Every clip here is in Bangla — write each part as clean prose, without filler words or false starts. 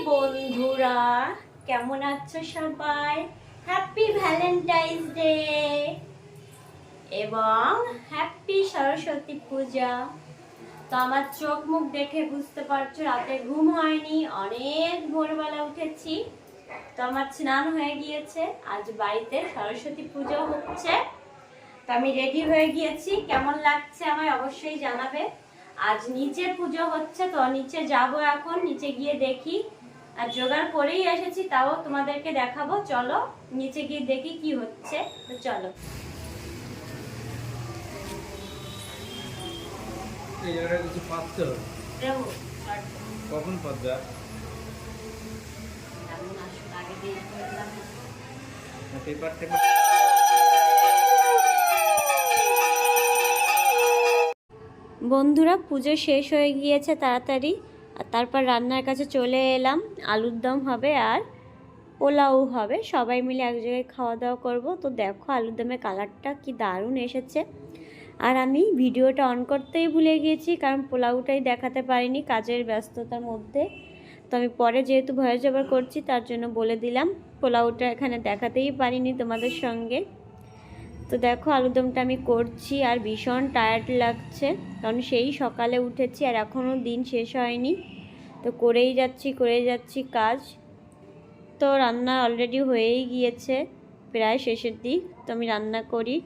বন্ধুরা, কেমন আছো সবাই? হ্যাপি ভ্যালেন্টাইন্স ডে এবং হ্যাপি সরস্বতী পূজা। তো আমার চোখ মুখ দেখে বুঝতে পারছো রাতে ঘুম হয়নি, অনেক ভোরবেলা উঠেছি। তো আমার স্নান হয়ে গিয়েছে, আজ বাড়িতে সরস্বতী পুজো হচ্ছে। তো আমি রেডি হয়ে গিয়েছি, কেমন লাগছে আমায় অবশ্যই জানাবে। আজ নিচে পুজো হচ্ছে, তো নিচে যাব, এখন নিচে গিয়ে দেখি। আর জোগাড় করেই এসেছি, তাও তোমাদেরকে দেখাবো। চলো নিচে গিয়ে দেখি কি হচ্ছে। তো চলো। এই জায়গাটা কিছু পাচ্ছ? কখন পাচ্ছা? পেপার টেপার। বন্ধুরা, পুজো শেষ হয়ে গিয়েছে তাড়াতাড়ি, আর তারপর রান্নার কাছে চলে এলাম। আলুর দম হবে আর পোলাও হবে, সবাই মিলে এক জায়গায় খাওয়া দাওয়া করবো। তো দেখো আলুর দমের কালারটা কি দারুণ এসেছে। আর আমি ভিডিওটা অন করতেই ভুলে গিয়েছি, কারণ পোলাওটাই দেখাতে পারিনি কাজের ব্যস্ততার মধ্যে। তো আমি পরে যেহেতু ভয়েস ওভার করছি, তার জন্য বলে দিলাম পোলাওটা এখানে দেখাতেই পারিনি তোমাদের সঙ্গে। তো দেখো আলুরদমটা আমি করছি, আর ভীষণ টায়ার্ড লাগছে, কারণ সেই সকালে উঠেছি আর এখনও দিন শেষ হয়নি। তো করেই যাচ্ছি কাজ। তো রান্না অলরেডি হয়েই গিয়েছে, প্রায় শেষের দিক। তো আমি রান্না করি।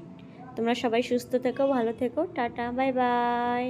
তোমরা সবাই সুস্থ থেকো, ভালো থেকো, টাটা, বাই বাই।